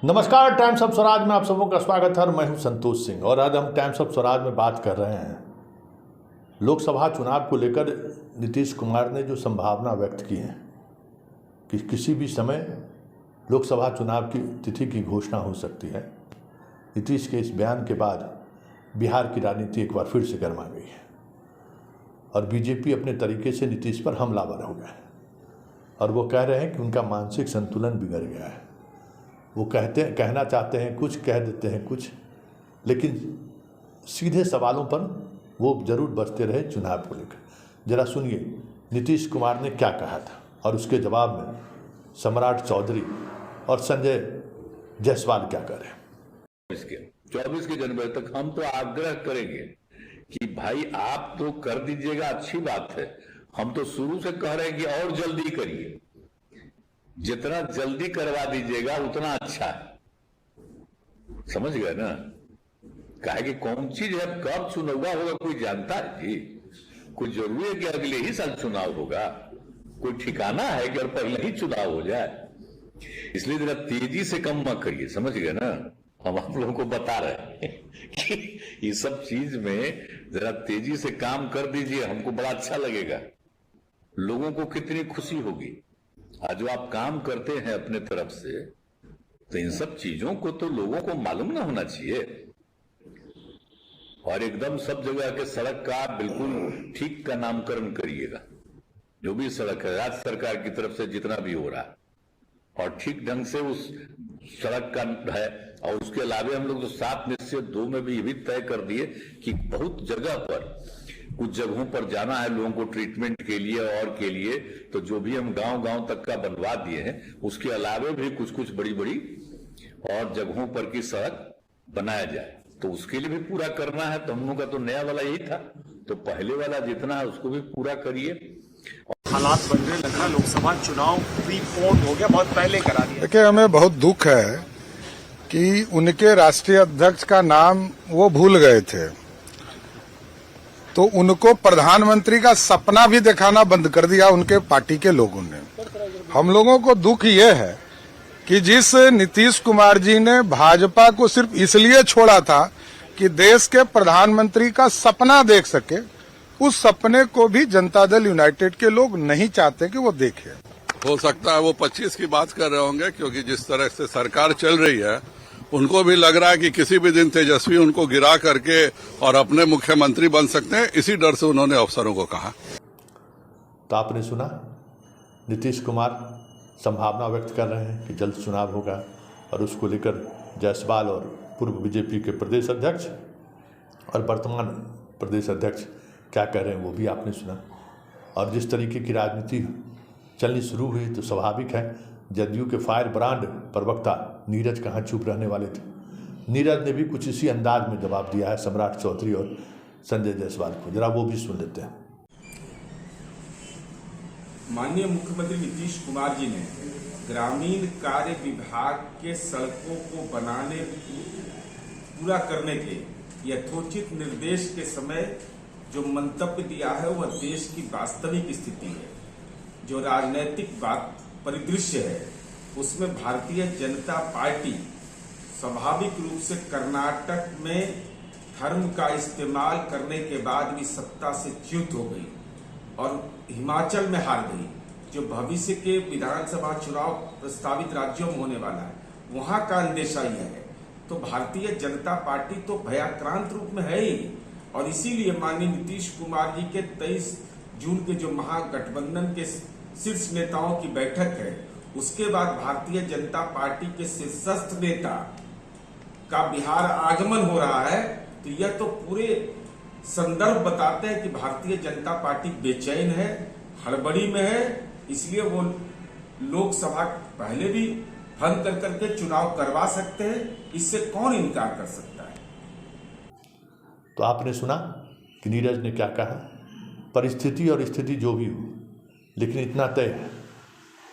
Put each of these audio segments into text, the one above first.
नमस्कार, times of Swaraj में आप सबों का स्वागत है। मैं हूं संतोष सिंह और आज हम टाइम्स ऑफ स्वराज में बात कर रहे हैं लोकसभा चुनाव को लेकर नीतीश कुमार ने जो संभावना व्यक्त की है कि किसी भी समय लोकसभा चुनाव की तिथि की घोषणा हो सकती है। नीतीश के इस बयान के बाद बिहार की राजनीति एक बार फिर से गर्मा गई है और बीजेपी अपने तरीके से नीतीश पर हमलावर हो गया है और वो कह रहे हैं कि उनका मानसिक संतुलन बिगड़ गया है। वो कहना चाहते हैं कुछ, कह देते हैं कुछ, लेकिन सीधे सवालों पर वो जरूर बचते रहे चुनाव को लेकर। जरा सुनिए नीतीश कुमार ने क्या कहा था और उसके जवाब में सम्राट चौधरी और संजय जायसवाल क्या कर रहे हैं। 24 जनवरी तक हम तो आग्रह करेंगे कि भाई आप तो कर दीजिएगा, अच्छी बात है। हम तो शुरू से कह रहे हैं कि और जल्दी करिए, जितना जल्दी करवा दीजिएगा उतना अच्छा है। समझ गए ना? कहे कि कौन चीज है, कब चुनाव होगा कोई जानता है जी? कोई जरूरी है कि अगले ही साल चुनाव होगा? कोई ठिकाना है कि और पहले ही चुनाव हो जाए? इसलिए जरा तेजी से कम मत करिए, समझ गए ना? हम आप लोगों को बता रहे हैं कि ये सब चीज में जरा तेजी से काम कर दीजिए, हमको बड़ा अच्छा लगेगा। लोगों को कितनी खुशी होगी। आज जो आप काम करते हैं अपने तरफ से, तो इन सब चीजों को तो लोगों को मालूम ना होना चाहिए। और एकदम सब जगह के सड़क का बिल्कुल ठीक का नामकरण करिएगा। जो भी सड़क है राज्य सरकार की तरफ से जितना भी हो रहा है, और ठीक ढंग से उस सड़क का है। और उसके अलावा हम लोग तो 7 में से 2 में भी ये भी तय कर दिए कि बहुत जगह पर, कुछ जगहों पर जाना है लोगों को ट्रीटमेंट के लिए और के लिए, तो जो भी हम गांव-गांव तक का बनवा दिए हैं, उसके अलावा भी कुछ बड़ी-बड़ी और जगहों पर की सड़क बनाया जाए। तो उसके लिए भी पूरा करना है। तो हम लोग का तो नया वाला यही था, तो पहले वाला जितना है उसको भी पूरा करिए। हालात बनने लगा, लोकसभा चुनाव प्रीपोन हो गया, बहुत पहले करा दिया। देखिए, हमें बहुत दुख है कि उनके राष्ट्रीय अध्यक्ष का नाम वो भूल गए थे, तो उनको प्रधानमंत्री का सपना भी दिखाना बंद कर दिया उनके पार्टी के लोगों ने। हम लोगों को दुख ये है कि जिस नीतीश कुमार जी ने भाजपा को सिर्फ इसलिए छोड़ा था कि देश के प्रधानमंत्री का सपना देख सके, उस सपने को भी जनता दल यूनाइटेड के लोग नहीं चाहते कि वो देखे। हो सकता है वो 25 की बात कर रहे होंगे, क्योंकि जिस तरह से सरकार चल रही है उनको भी लग रहा है कि किसी भी दिन तेजस्वी उनको गिरा करके और अपने मुख्यमंत्री बन सकते हैं। इसी डर से उन्होंने अफसरों को कहा। तो आपने सुना, नीतीश कुमार संभावना व्यक्त कर रहे हैं कि जल्द चुनाव होगा और उसको लेकर जायसवाल और पूर्व बीजेपी के प्रदेश अध्यक्ष और वर्तमान प्रदेश अध्यक्ष क्या कह रहे हैं वो भी आपने सुना। और जिस तरीके की राजनीति चलनी शुरू हुई तो स्वाभाविक है, जदयू के फायर ब्रांड प्रवक्ता नीरज कहाँ चुप रहने वाले थे। नीरज ने भी कुछ इसी अंदाज में जवाब दिया है सम्राट चौधरी और संजय जायसवाल को। जरा वो भी सुन लेते हैं। माननीय मुख्यमंत्री नीतीश कुमार जी ने ग्रामीण कार्य विभाग के सड़कों को बनाने पूरा करने के यथोचित निर्देश के समय जो मंतव्य दिया है वह देश की वास्तविक स्थिति है। जो राजनीतिक परिदृश्य है उसमें भारतीय जनता पार्टी स्वाभाविक रूप से कर्नाटक में धर्म का इस्तेमाल करने के बाद भी सत्ता से च्युत हो गई और हिमाचल में हार गई। जो भविष्य के विधानसभा चुनाव प्रस्तावित राज्यों में होने वाला है, वहां का अंदेशा यह है। तो भारतीय जनता पार्टी तो भयाक्रांत रूप में है ही, और इसीलिए माननीय नीतीश कुमार जी के 23 जून के जो महागठबंधन के शीर्ष नेताओं की बैठक है, उसके बाद भारतीय जनता पार्टी के शीर्षस्थ नेता का बिहार आगमन हो रहा है। तो यह तो पूरे संदर्भ बताते हैं कि भारतीय जनता पार्टी बेचैन है, हड़बड़ी में है। इसलिए वो लोकसभा पहले भी भंग कर करके चुनाव करवा सकते हैं, इससे कौन इनकार कर सकता है। तो आपने सुना कि नीरज ने क्या कहा। परिस्थिति और स्थिति जो भी हो, लेकिन इतना तय है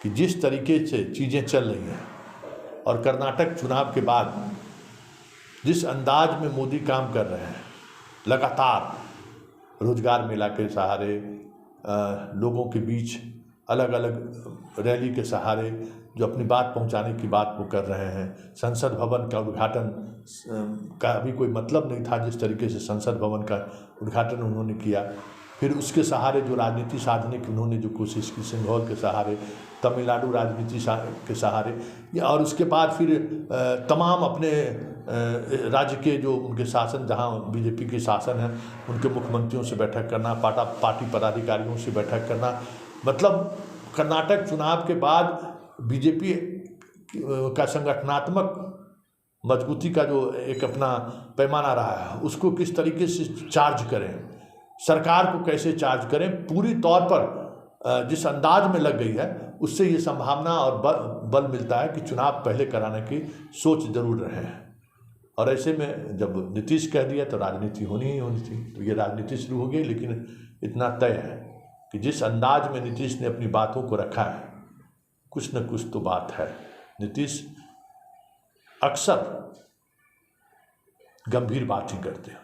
कि जिस तरीके से चीज़ें चल रही हैं और कर्नाटक चुनाव के बाद जिस अंदाज में मोदी काम कर रहे हैं, लगातार रोजगार मेला के सहारे लोगों के बीच अलग अलग रैली के सहारे जो अपनी बात पहुंचाने की बात वो कर रहे हैं। संसद भवन का उद्घाटन का भी कोई मतलब नहीं था, जिस तरीके से संसद भवन का उद्घाटन उन्होंने किया। फिर उसके सहारे जो राजनीति साधने की उन्होंने जो कोशिश की, सिंघौल के सहारे, तमिलनाडु राजनीति के सहारे, या और उसके बाद फिर तमाम अपने राज्य के जो उनके शासन, जहां बीजेपी के शासन है, उनके मुख्यमंत्रियों से बैठक करना, पार्टी पदाधिकारियों से बैठक करना। मतलब कर्नाटक चुनाव के बाद बीजेपी का संगठनात्मक मजबूती का जो एक अपना पैमाना रहा है, उसको किस तरीके से चार्ज करें, सरकार को कैसे चार्ज करें, पूरी तौर पर जिस अंदाज में लग गई है, उससे ये संभावना और बल मिलता है कि चुनाव पहले कराने की सोच जरूर रहे हैं। और ऐसे में जब नीतीश कह दिया तो राजनीति होनी ही होनी थी, तो ये राजनीति शुरू हो गई। लेकिन इतना तय है कि जिस अंदाज में नीतीश ने अपनी बातों को रखा है, कुछ न कुछ तो बात है। नीतीश अक्सर गंभीर बात ही करते हैं।